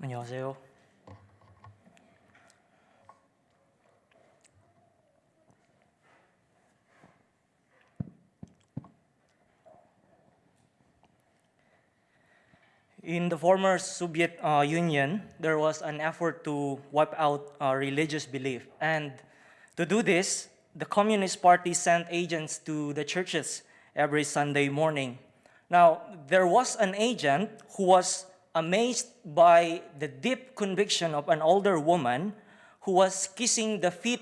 안녕하세요. In the former Soviet Union, there was an effort to wipe out religious belief. And to do this, the Communist Party sent agents to the churches every Sunday morning. Now, there was an agent who was amazed by the deep conviction of an older woman who was kissing the feet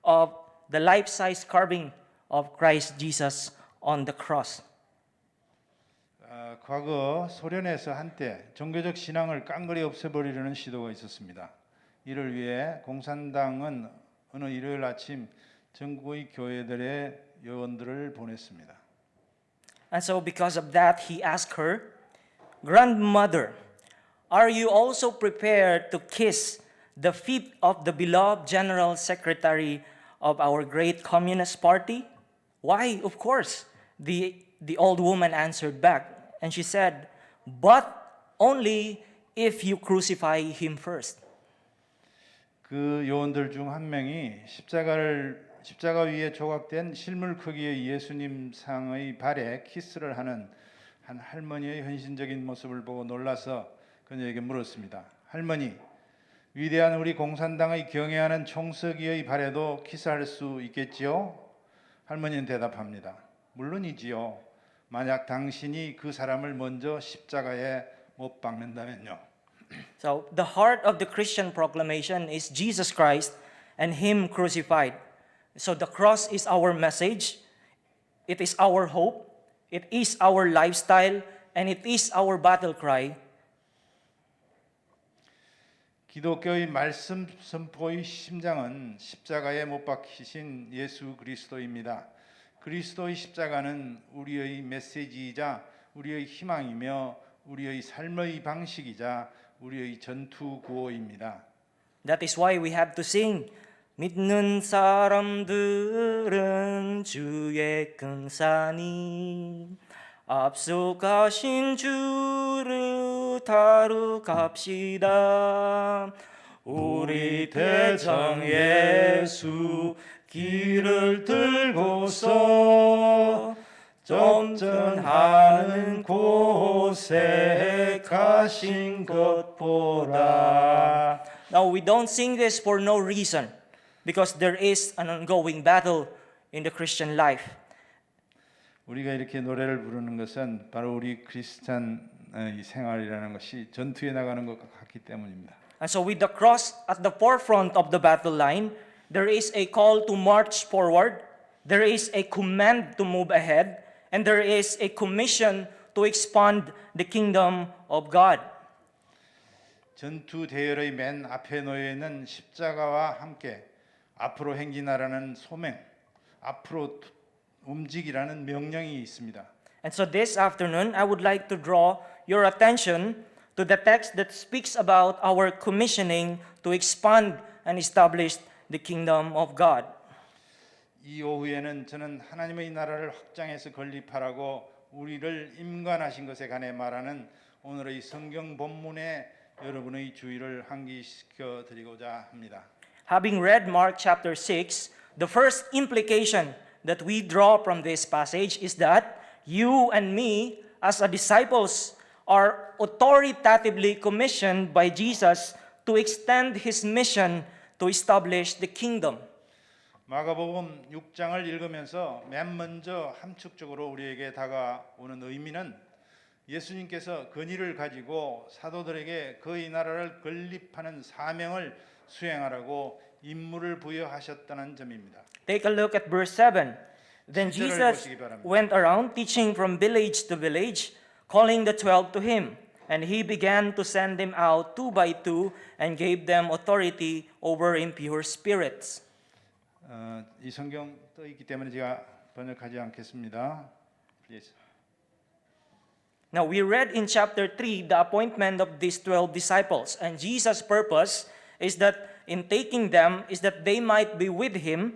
of the life-size carving of Christ Jesus on the cross. 과거 소련에서 한때 종교적 신앙을 깡그리 없애버리려는 시도가 있었습니다. 이를 위해 공산당은 어느 일요일 아침 전국의 교회들의 요원들을 보냈습니다. And so because of that, he asked her, "Grandmother, are you also prepared to kiss the feet of the beloved General Secretary of our great Communist Party?" "Why, of course," the old woman answered back. And she said, "But only if you crucify him first." 그 요원들 중 한 명이 십자가 위에 조각된 실물 크기의 예수님 상의 발에 키스를 하는 한 할머니의 헌신적인 모습을 보고 놀라서 그녀에게 물었습니다. 할머니, 위대한 우리 공산당의 경애하는 총서기의 발에도 키스할 수 있겠지요? 할머니는 대답합니다. 물론이지요. 만약 당신이 그 사람을 먼저 십자가에 못 박는다면요. So the heart of the Christian proclamation is Jesus Christ and him crucified. So the cross is our message, it is our hope, it is our lifestyle, and it is our battle cry. 기독교의 말씀 선포의 심장은 십자가에 못 박히신 예수 그리스도입니다. 그리스도의 십자가는 우리의 메시지이자 우리의 희망이며 우리의 삶의 방식이자 우리의 전투 구호입니다. That is why we have to sing. 믿는 사람들은 주의 큰 산이 앞서가신 주를 타러 갑시다. 우리 대장 예수 길을 들고서 점전하는 곳에 가신 것 보라. Now we don't sing this for no reason, because there is an ongoing battle in the Christian life. 우리가 이렇게 노래를 부르는 것은 바로 우리 크리스찬 생활이라는 것이 전투에 나가는 것 같기 때문입니다. And so with the cross at the forefront of the battle line, there is a call to march forward, there is a command to move ahead, and there is a commission to expand the kingdom of God. 전투 대열의 맨 앞에 놓여 있는 십자가와 함께 앞으로 행진하라는 소명, 앞으로 움직이라는 명령이 있습니다. And so this afternoon, I would like to draw your attention to the text that speaks about our commissioning to expand and establish the kingdom of God. 이 오후에는 저는 하나님의 나라를 확장해서 건립하라고 우리를 임관하신 것에 관해 말하는 오늘의 성경 본문에 여러분의 주의를 환기시켜 드리고자 합니다. Having read Mark chapter 6, the first implication that we draw from this passage is that you and me as disciples are authoritatively commissioned by Jesus to extend his mission to establish the kingdom. 마가복음 6장을 읽으면서 맨 먼저 함축적으로 우리에게 다가오는 의미는 예수님께서 권위를 가지고 사도들에게 그의 나라를 건립하는 사명을 수행하라고 임무를 부여하셨다는 점입니다. Take a look at verse 7. Then Jesus went around teaching from village to village, calling the 12 to him. And he began to send them out two by two and gave them authority over impure spirits. 이 성경 떠 있기 때문에 제가 번역하지 않겠습니다. Please. Now we read in chapter 3 the appointment of these 12 disciples, and Jesus' purpose is that in taking them is that they might be with him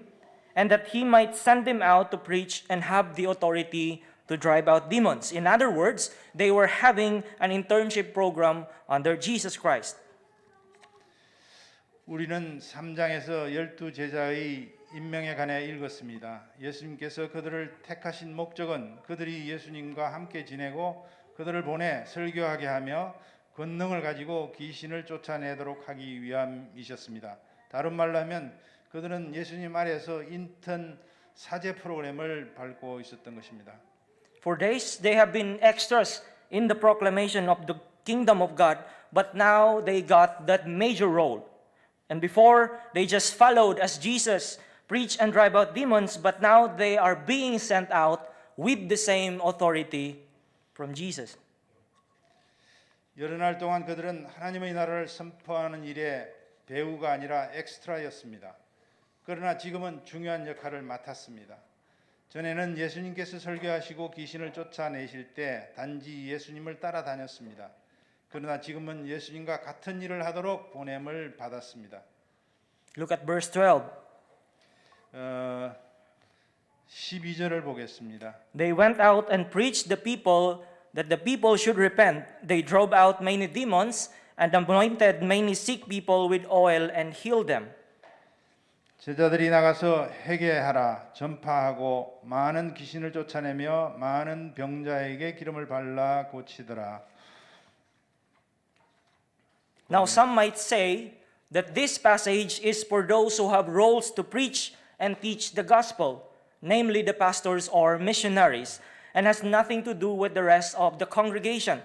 and that he might send them out to preach and have the authority to drive out demons. In other words, they were having an internship program under Jesus Christ. 우리는 3장에서 12제자의 임명에 관해 읽었습니다. 예수님께서 그들을 택하신 목적은 그들이 예수님과 함께 지내고 그들을 보내 설교하게 하며 권능을 가지고 귀신을 쫓아내도록 하기 위함이셨습니다. 다른 말로 하면 그들은 예수님 아래에서 인턴 사제 프로그램을 밟고 있었던 것입니다. For days they have been extras in the proclamation of the kingdom of God, but now they got that major role. And before, they just followed as Jesus preached and drive out demons, but now they are being sent out with the same authority from Jesus. 여러 날 동안 그들은 하나님의 나라를 선포하는 일에 배우가 아니라 엑스트라였습니다. 그러나 지금은 중요한 역할을 맡았습니다. 전에는 예수님께서 설교하시고 귀신을 쫓아내실 때 단지 예수님을 따라다녔습니다. 그러나 지금은 예수님과 같은 일을 하도록 보냄을 받았습니다. Look at verse 12. 12절을 보겠습니다. They went out and preached the people that the people should repent. They drove out many demons and anointed many sick people with oil and healed them. 제자들이 나가서 회개하라 전파하고 많은 귀신을 쫓아내며 많은 병자에게 기름을 발라 고치더라. Now some might say that this passage is for those who have roles to preach and teach the gospel, namely the pastors or missionaries, and has nothing to do with the rest of the congregation.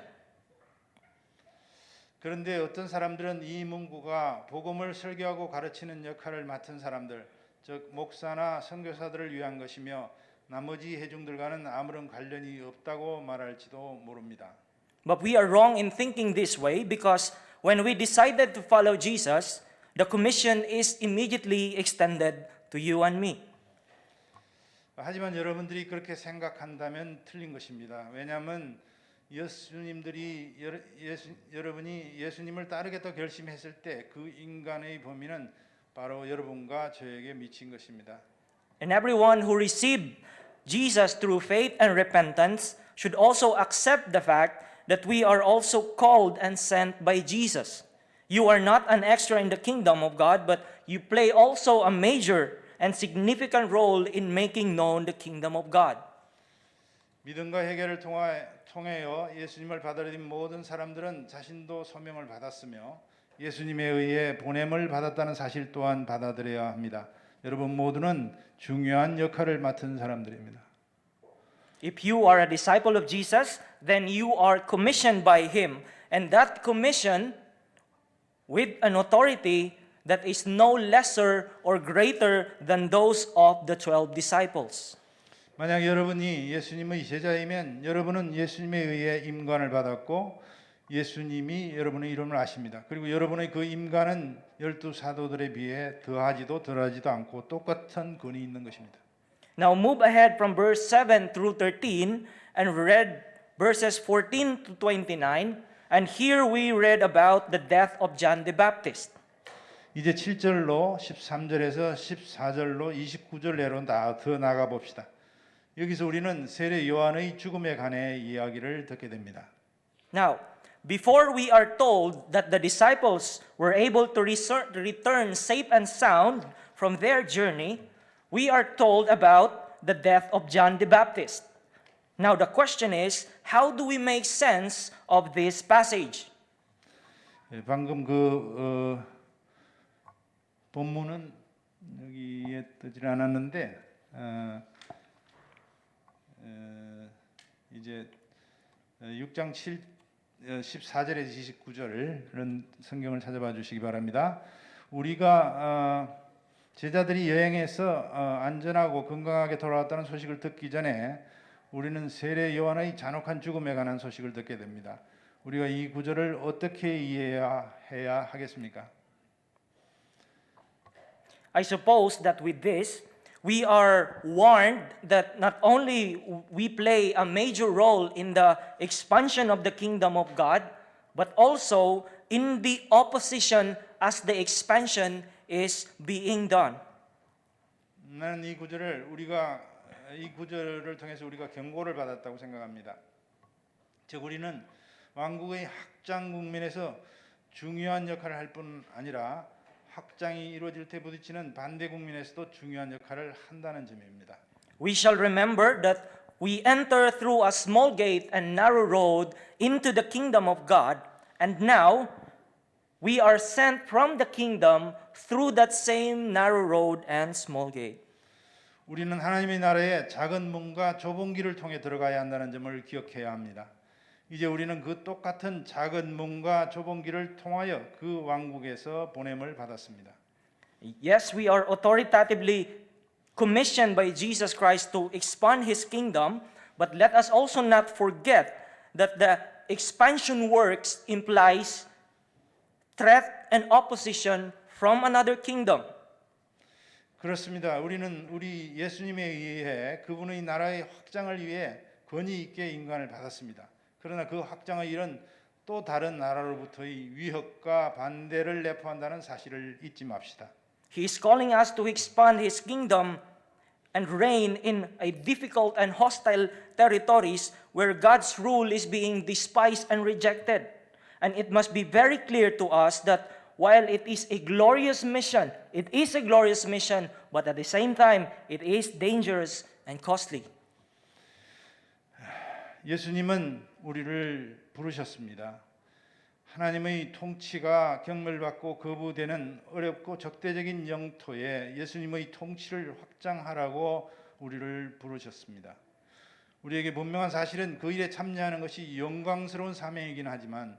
그런데 어떤 사람들은 이 문구가 복음을 설교하고 가르치는 역할을 맡은 사람들, 즉 목사나 선교사들을 위한 것이며 나머지 회중들과는 아무런 관련이 없다고 말할지도 모릅니다. But we are wrong in thinking this way because when we decided to follow Jesus, the commission is immediately extended to you and me. 하지만 여러분들이 그렇게 생각한다면 틀린 것입니다. 왜냐하면 여러분이 예수님을 따르겠다 결심했을 때 그 인간의 범위는 바로 여러분과 저에게 미친 것입니다. And everyone who received Jesus through faith and repentance should also accept the fact that we are also called and sent by Jesus. You are not an extra in the kingdom of God, but you play also a major and significant role in making known the kingdom of God. 믿음과 회개를 통하여 예수님을 받아들인 모든 사람들은 자신도 소명을 받았으며 예수님에 의해 보냄을 받았다는 사실 또한 받아들여야 합니다. 여러분 모두는 중요한 역할을 맡은 사람들입니다. If you are a disciple of Jesus, then you are commissioned by Him, and that commission with an authority that is no lesser or greater than those of the 12 disciples. 만약 여러분이 예수님의 제자이면 여러분은 예수님에 의해 임관을 받았고 예수님이 여러분의 이름을 아십니다. 그리고 여러분의 그 임관은 12사도들에 비해 더하지도 덜하지도 않고 똑같은 권위 있는 것입니다. Now move ahead from verse 7 through 13 and read verses 14 to 29, and here we read about the death of John the Baptist. 이제 7절로 13절에서 14절로 29절 내로 더 나가 봅시다. 여기서 우리는 세례 요한의 죽음에 관해 이야기를 듣게 됩니다. Now, before we are told that the disciples were able to return safe and sound from their journey, we are told about the death of John the Baptist. Now the question is, how do we make sense of this passage? 방금 본문은 여기에 뜨질 않았는데 이제 6장 14절에서 29절은 성경을 찾아봐 주시기 바랍니다. 우리가 제자들이 여행해서 안전하고 건강하게 돌아왔다는 소식을 듣기 전에 우리는 세례 요한의 잔혹한 죽음에 관한 소식을 듣게 됩니다. 우리가 이 구절을 어떻게 이해해야 하겠습니까? I suppose that with this, we are warned that not only we play a major role in the expansion of the kingdom of God, but also in the opposition as the expansion is being done. 나는 이 구절을 통해서 우리가 경고를 받았다고 생각합니다. 즉 우리는 왕국의 확장 국면에서 중요한 역할을 할 뿐 아니라 확장이 이루어질 때 부딪히는 반대 국민에서도 중요한 역할을 한다는 점입니다. We shall remember that we enter through a small gate and narrow road into the kingdom of God, and now we are sent from the kingdom through that same narrow road and small gate. 우리는 하나님의 나라에 작은 문과 좁은 길을 통해 들어가야 한다는 점을 기억해야 합니다. 이제 우리는 그 똑같은 작은 문과 좁은 길을 통하여 그 왕국에서 보냄을 받았습니다. Yes, we are authoritatively commissioned by Jesus Christ to expand His kingdom, but let us also not forget that the expansion works implies threat and opposition from another kingdom. 그렇습니다. 우리는 우리 예수님에 의해 그분의 나라의 확장을 위해 권위 있게 인간을 받았습니다. 그러나 그 확장의 일은 또 다른 나라로부터의 위협과 반대를 내포한다는 사실을 잊지 맙시다. He is calling us to expand His kingdom and reign in a difficult and hostile territories where God's rule is being despised and rejected. And it must be very clear to us that while it is a glorious mission, but at the same time, it is dangerous and costly. 예수님은 우리를 부르셨습니다. 하나님의 통치가 경멸받고 거부되는 어렵고 적대적인 영토에 예수님의 통치를 확장하라고 우리를 부르셨습니다. 우리에게 분명한 사실은 그 일에 참여하는 것이 영광스러운 사명이긴 하지만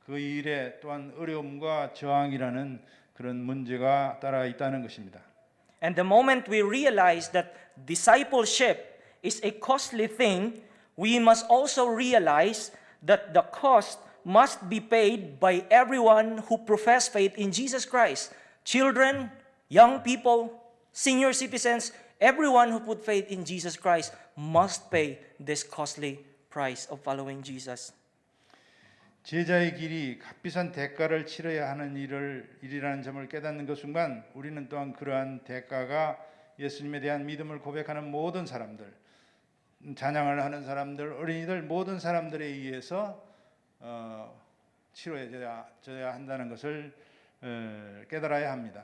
그 일에 또한 어려움과 저항이라는 그런 문제가 따라 있다는 것입니다. And the moment we realize that discipleship is a costly thing, we must also realize that the cost must be paid by everyone who profess faith in Jesus Christ. Children, young people, senior citizens, everyone who put faith in Jesus Christ must pay this costly price of following Jesus. 제자의 길이 값비싼 대가를 치러야 하는 일이라는 점을 깨닫는 그 순간 우리는 또한 그러한 대가가 예수님에 대한 믿음을 고백하는 모든 사람들, 찬양을 하는 사람들, 어린이들 모든 사람들에 의해서 치러져야 한다는 것을 깨달아야 합니다.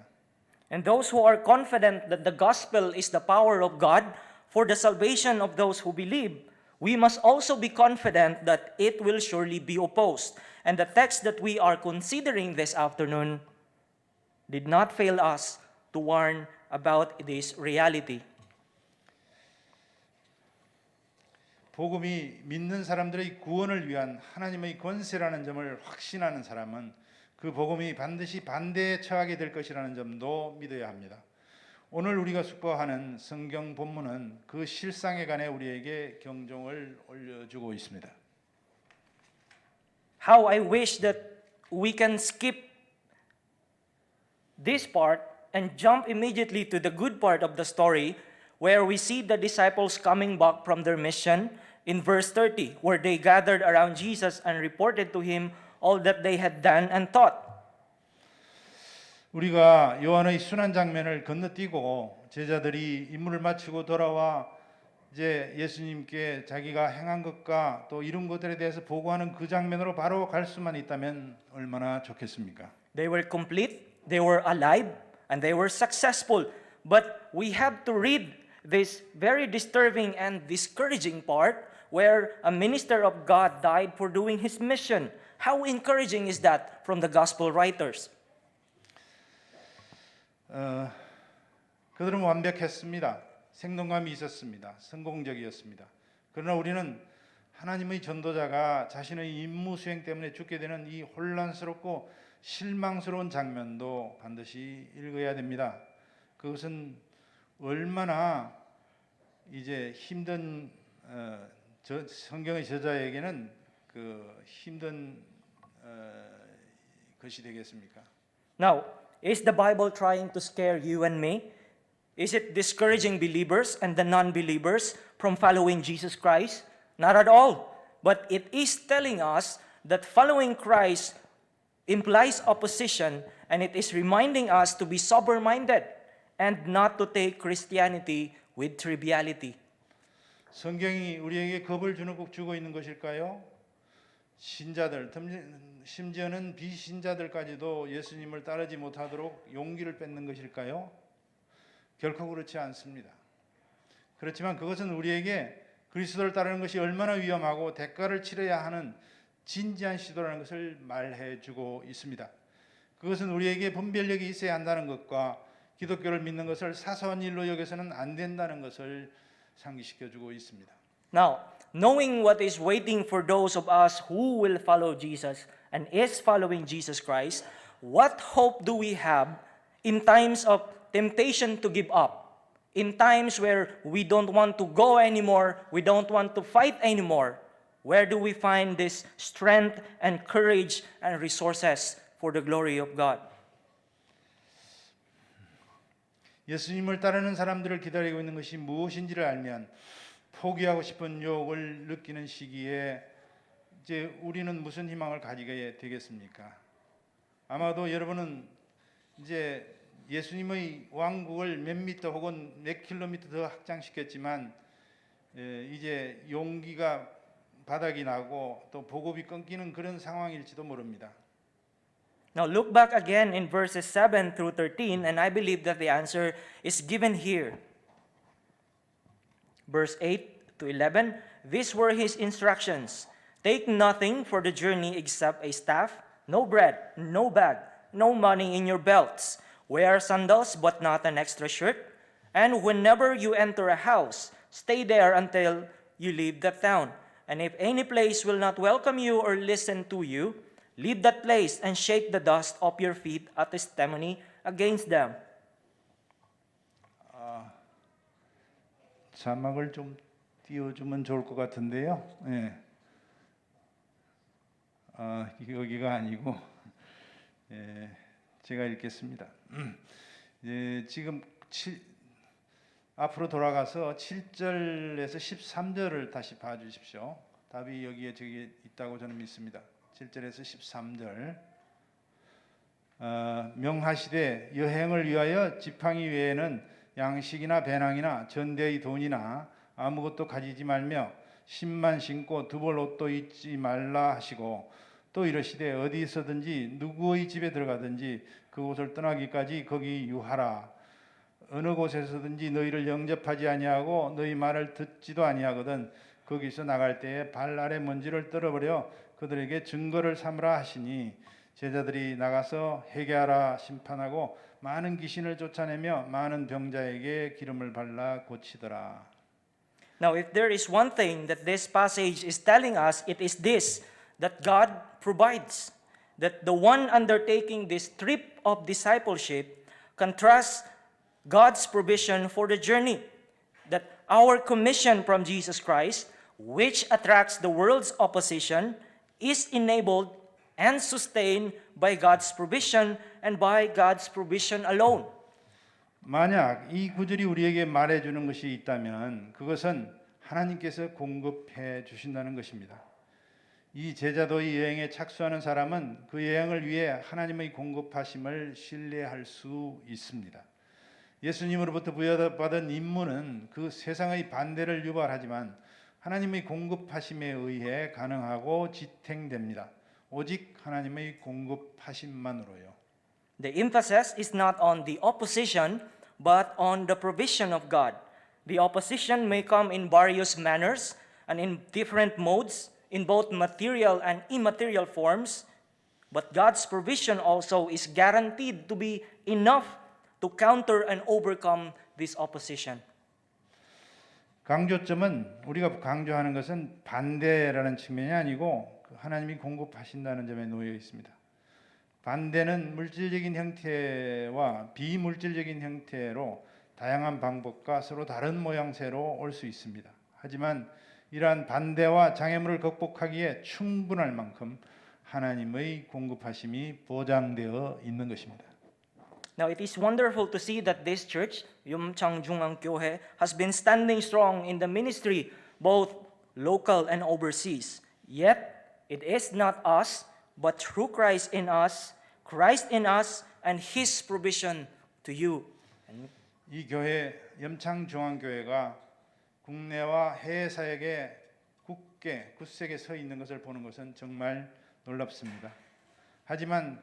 And those who are confident that the gospel is the power of God for the salvation of those who believe, we must also be confident that it will surely be opposed. And the text that we are considering this afternoon did not fail us to warn about this reality. 복음이 믿는 사람들의 구원을 위한 하나님의 권세라는 점을 확신하는 사람은 그 복음이 반드시 반대에 처하게 될 것이라는 점도 믿어야 합니다. 오늘 우리가 숙고하는 성경 본문은 그 실상에 관해 우리에게 경종을 올려주고 있습니다. How I wish that we can skip this part and jump immediately to the good part of the story where we see the disciples coming back from their mission in verse 30, where they gathered around Jesus and reported to him all that they had done and taught. 우리가 요한의 순환 장면을 건너뛰고 제자들이 임무를 마치고 돌아와 이제 예수님께 자기가 행한 것과 또 이룬 것들에 대해서 보고하는 그 장면으로 바로 갈 수만 있다면 얼마나 좋겠습니까? They were complete, they were alive, and they were successful. But we have to read this very disturbing and discouraging part where a minister of God died for doing his mission. How encouraging is that from the gospel writers? 그들은 완벽했습니다. 생동감이 있었습니다. 성공적이었습니다. 그러나 우리는 하나님의 전도자가 자신의 임무 수행 때문에 죽게 되는 이 혼란스럽고 실망스러운 장면도 반드시 읽어야 됩니다. 그것은 얼마나 이제 힘든 성경의 저자에게는 그 힘든 것이 되겠습니까? Now, is the Bible trying to scare you and me? Is it discouraging believers and the non-believers from following Jesus Christ? Not at all. But it is telling us that following Christ implies opposition, and it is reminding us to be sober-minded and not to take Christianity with triviality. 성경이 우리에게 겁을 주고 있는 것일까요? 신자들, 심지어는 비신자들까지도 예수님을 따르지 못하도록 용기를 뺏는 것일까요? 결코 그렇지 않습니다. 그렇지만 그것은 우리에게 그리스도를 따르는 것이 얼마나 위험하고 대가를 치러야 하는 진지한 시도라는 것을 말해주고 있습니다. 그것은 우리에게 분별력이 있어야 한다는 것과 기독교를 믿는 것을 사소한 일로 여겨서는 안 된다는 것을 상기시켜주고 있습니다. Now, knowing what is waiting for those of us who will follow Jesus and is following Jesus Christ, what hope do we have in times of temptation to give up? In times where we don't want to go anymore, we don't want to fight anymore, where do we find this strength and courage and resources for the glory of God? 예수님을 따르는 사람들을 기다리고 있는 것이 무엇인지를 알면 포기하고 싶은 유혹을 느끼는 시기에 이제 우리는 무슨 희망을 가지게 되겠습니까? 아마도 여러분은 이제 예수님의 왕국을 몇 미터 혹은 몇 킬로미터 더 확장시켰지만 이제 용기가 바닥이 나고 또 보급이 끊기는 그런 상황일지도 모릅니다. Now look back again in verses 7 through 13, and I believe that the answer is given here. Verse 8 to 11, these were his instructions. Take nothing for the journey except a staff, no bread, no bag, no money in your belts. Wear sandals but not an extra shirt. And whenever you enter a house, stay there until you leave the town. And if any place will not welcome you or listen to you, leave that place and shake the dust off your feet as testimony against them. 자막을 좀 띄워주면 좋을 것 같은데요. 예. 여기가 아니고 제가 읽겠습니다. 지금 앞으로 돌아가서 7절에서 13절을 다시 봐주십시오. 답이 여기에 저기 있다고 저는 믿습니다. 7절에서 13절. 명하시되 여행을 위하여 지팡이 외에는 양식이나 배낭이나 전대의 돈이나 아무것도 가지지 말며 신만 신고 두벌 옷도 입지 말라 하시고 또 이르시되 어디서든지 누구의 집에 들어가든지 그곳을 떠나기까지 거기 유하라. 어느 곳에서든지 너희를 영접하지 아니하고 너희 말을 듣지도 아니하거든 거기서 나갈 때에 발 아래 먼지를 떨어버려 그들에게 증거를 삼으라 하시니 제자들이 나가서 회개하라 심판하고 많은 귀신을 쫓아내며 많은 병자에게 기름을 발라 고치더라. Now, if there is one thing that this passage is telling us, it is this, that God provides. That the one undertaking this trip of discipleship can trust God's provision for the journey. That our commission from Jesus Christ, which attracts the world's opposition, is enabled and sustained by God's provision and by God's provision alone. 만약 이 구절이 우리에게 말해주는 것이 있다면 그것은 하나님께서 공급해 주신다는 것입니다. 이 제자도의 여행에 착수하는 사람은 그 여행을 위해 하나님의 공급하심을 신뢰할 수 있습니다. 예수님으로부터 부여받은 임무는 그 세상의 반대를 유발하지만 하나님의 공급하심에 의해 가능하고 지탱됩니다. 오직 하나님의 공급하심만으로요. The emphasis is not on the opposition, but on the provision of God. The opposition may come in various manners and in different modes, in both material and immaterial forms, but God's provision also is guaranteed to be enough to counter and overcome this opposition. 강조점은 우리가 강조하는 것은 반대라는 측면이 아니고 하나님이 공급하신다는 점에 놓여 있습니다. 반대는 물질적인 형태와 비물질적인 형태로 다양한 방법과 서로 다른 모양새로 올 수 있습니다. 하지만 이러한 반대와 장애물을 극복하기에 충분할 만큼 하나님의 공급하심이 보장되어 있는 것입니다. Now, it is wonderful to see that this church, Yumchang Jungang Kyohe, has been standing strong in the ministry, both local and overseas. Yet, it is not us, but through Christ in us, and His provision to you. 이 교회 염창중앙교회가 국내와 해외 사역에 굳세게 서 있는 것을 보는 것은 정말 놀랍습니다. 하지만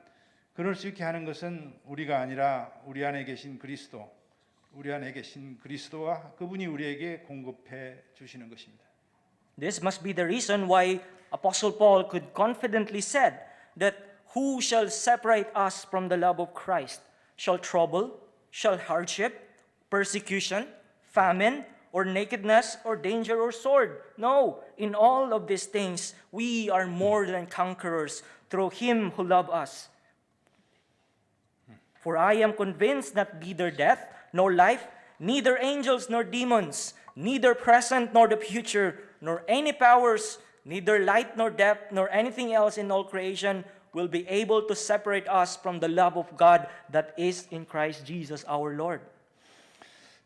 그럴 수 있게 하는 것은 우리가 아니라 우리 안에 계신 그리스도와 그분이 우리에게 공급해 주시는 것입니다. This must be the reason why Apostle Paul could confidently said that who shall separate us from the love of Christ? Shall trouble, shall hardship, persecution, famine, or nakedness, or danger, or sword? No, in all of these things we are more than conquerors through him who loved us. For I am convinced that neither death nor life, neither angels nor demons, neither present nor the future, nor any powers, neither light nor depth, nor anything else in all creation will be able to separate us from the love of God that is in Christ Jesus our Lord.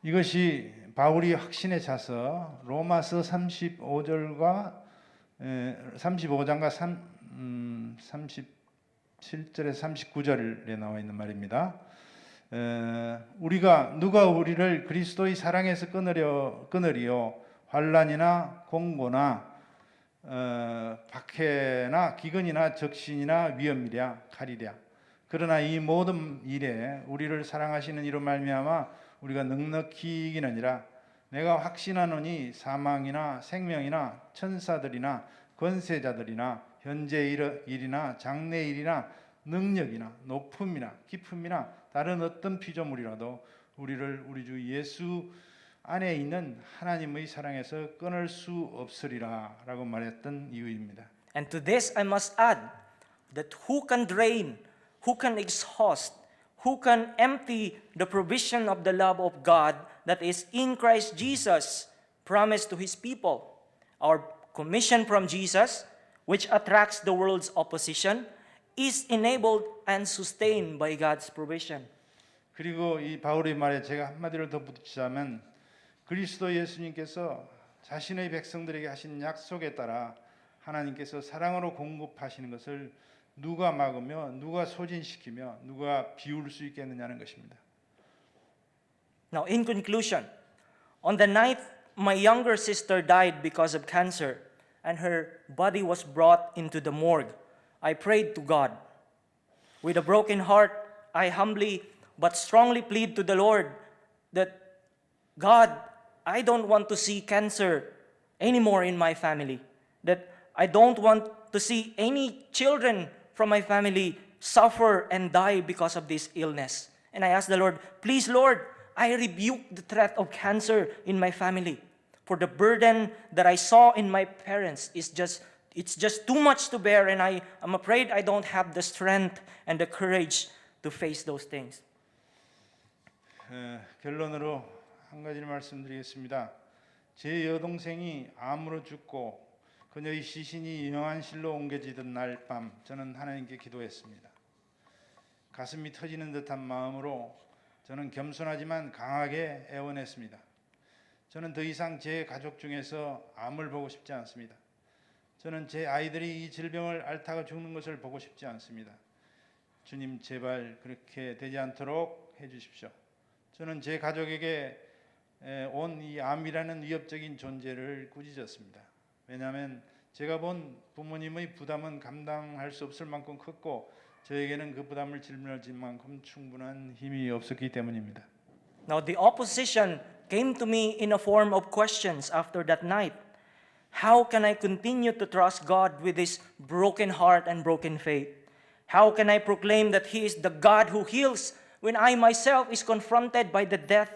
이것이 바울이 확신에 차서 로마서 35장과 37절에서 39절에 나와 있는 말입니다. 누가 우리를 그리스도의 사랑에서 끊으리요 환난이나 공고나 박해나 기근이나 적신이나 위험이랴 칼이랴. 그러나 이 모든 일에 우리를 사랑하시는 이로 말미암아 우리가 넉넉히 이기느니라. 내가 확신하노니 사망이나 생명이나 천사들이나 권세자들이나 현재 일이나 장래 일이나 능력이나 높음이나 깊음이나 다른 어떤 피조물이라도 우리를 우리 주 예수 안에 있는 하나님의 사랑에서 끊을 수 없으리라 라고 말했던 이유입니다. And to this I must add that who can drain, who can exhaust, who can empty the provision of the love of God that is in Christ Jesus promised to his people. Our commission from Jesus, which attracts the world's opposition, is enabled and sustained by God's provision. 그리고 이 바울의 말에 제가 한마디를 더 붙이자면 그리스도 예수님께서 자신의 백성들에게 하신 약속에 따라 하나님께서 사랑으로 공급하시는 것을 누가 막으며 누가 소진시키며 누가 비울 수 있겠느냐는 것입니다. Now, in conclusion, on the night my younger sister died because of cancer and her body was brought into the morgue, I prayed to God. With a broken heart, I humbly but strongly plead to the Lord that, God, I don't want to see cancer anymore in my family. That I don't want to see any children from my family suffer and die because of this illness. And I asked the Lord, please, Lord, I rebuke the threat of cancer in my family. For the burden that I saw in my parents it's just too much to bear, and I'm afraid I don't have the strength and the courage to face those things. 결론으로 한 가지를 말씀드리겠습니다. 제 여동생이 암으로 죽고 그녀의 시신이 영안실로 옮겨지던 날 밤 저는 하나님께 기도했습니다. 가슴이 터지는 듯한 마음으로 저는 겸손하지만 강하게 애원했습니다. 저는 더 이상 제 가족 중에서 암을 보고 싶지 않습니다. 저는 제 아이들이 이 질병을 앓다가 죽는 것을 보고 싶지 않습니다. 주님 제발 그렇게 되지 않도록 해주십시오. 저는 제 가족에게 온 이 암이라는 위협적인 존재를 꾸짖었습니다. 왜냐하면 제가 본 부모님의 부담은 감당할 수 없을 만큼 컸고 저에게는 그 부담을 짊어질 만큼 충분한 힘이 없었기 때문입니다. Now the opposition came to me in a form of questions after that night. How can I continue to trust God with this broken heart and broken faith? How can I proclaim that He is the God who heals when I myself is confronted by the death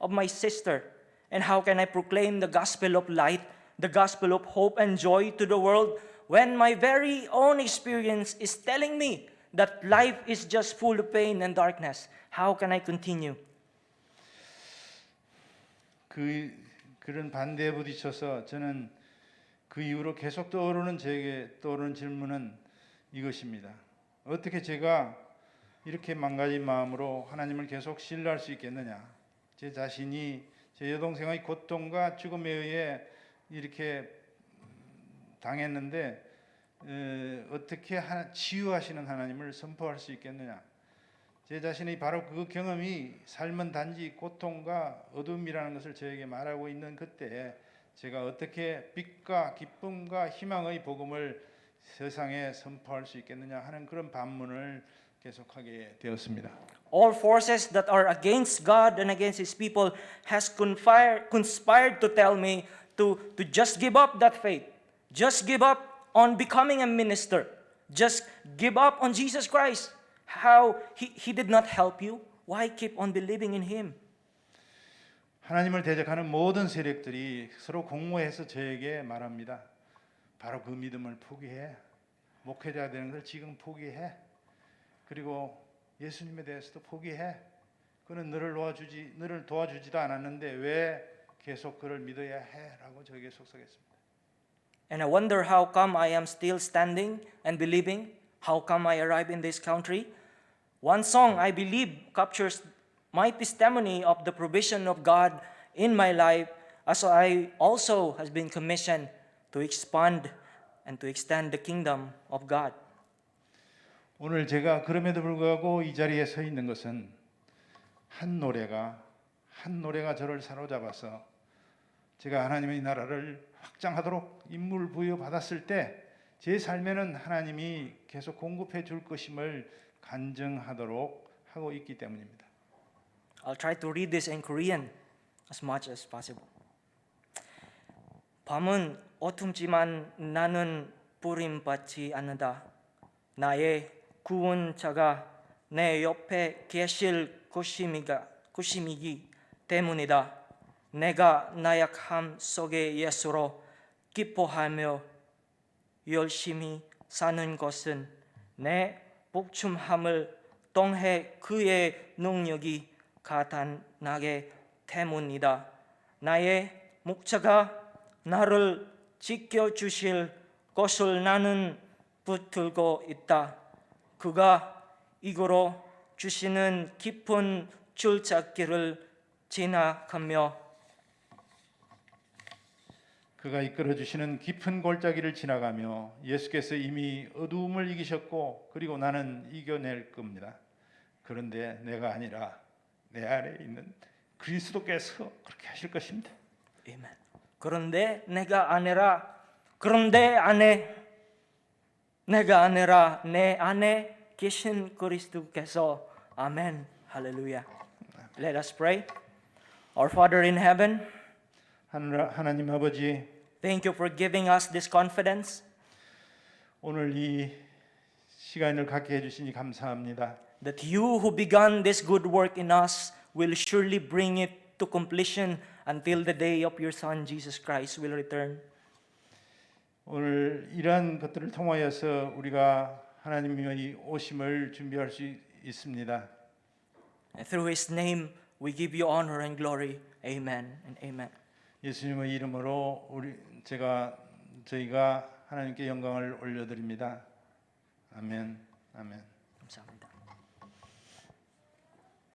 of my sister? And how can I proclaim the gospel of light, the gospel of hope and joy to the world when my very own experience is telling me that life is just full of pain and darkness? How can I continue? 그런 반대에 부딪혀서 저는 그 이후로 계속 저에게 떠오르는 질문은 이것입니다. 어떻게 제가 이렇게 망가진 마음으로 하나님을 계속 신뢰할 수 있겠느냐? 제 자신이 제 여동생의 고통과 죽음에 의해 이렇게 당했는데 어떻게 치유하시는 하나님을 선포할 수 있겠느냐? 제 자신의 바로 그 경험이 삶은 단지 고통과 어둠이라는 것을 저에게 말하고 있는 그때에 제가 어떻게 빛과 기쁨과 희망의 복음을 세상에 선포할 수 있겠느냐 하는 그런 반문을 계속하게 되었습니다. All forces that are against God and against His people has conspired to tell me to just give up that faith. Just give up on becoming a minister. Just give up on Jesus Christ. How He did not help you? Why keep on believing in Him? 하나님을 대적하는 모든 세력들이 서로 공모해서 저에게 말합니다. 바로 그 믿음을 포기해. 목회자가 되는 것을 지금 포기해. 그리고 예수님에 대해서도 포기해. 그는 너를 도와주지도 않았는데 왜 계속 그를 믿어야 해?라고 저에게 속삭였습니다. And I wonder how come I am still standing and believing? How come I arrived in this country? One song I believe captures my testimony of the provision of God in my life, as I also has been commissioned to expand and to extend the kingdom of God. 오늘 제가 그럼에도 불구하고 이 자리에 서 있는 것은 한 노래가 저를 사로잡아서 제가 하나님의 나라를 확장하도록 임무를 부여받았을 때 제 삶에는 하나님이 계속 공급해 줄 것임을 간증하도록 하고 있기 때문입니다. I'll try to read this in Korean as much as possible. 밤은 어둡지만 나는 부림받지 않는다. 나의 구원자가 내 옆에 계실 것임이기 때문이다. 내가 나약함 속에 예수로 기뻐하며 열심히 사는 것은 내 복춤함을 통해 그의 능력이 나타나게 때문이다. 나의 목자가 나를 지켜주실 것을 나는 붙들고 있다. 그가 이끌어 주시는 깊은 줄잡기를 지나가며 그가 이끌어 주시는 깊은 골짜기를 지나가며 예수께서 이미 어두움을 이기셨고 그리고 나는 이겨낼 겁니다. 그런데 내가 아니라 내 안에 있는 그리스도께서 그렇게 하실 것입니다. 아멘. 그런데 내가 아니라 내 안에 계신 그리스도께서 아멘. 할렐루야. Let us pray. Our Father in heaven, 하나님 아버지, thank you for giving us this confidence 오늘 이 시간을 갖게 해주시니 감사합니다. that you who began this good work in us will surely bring it to completion until the day of your Son Jesus Christ will return. 오늘 이러한 것들을 통하여서 우리가 하나님의 오심을 준비할 수 있습니다. And through His name we give you honor and glory. Amen and amen. 예수님의 이름으로 저희가 하나님께 영광을 올려드립니다. 아멘. 아멘. 감사합니다.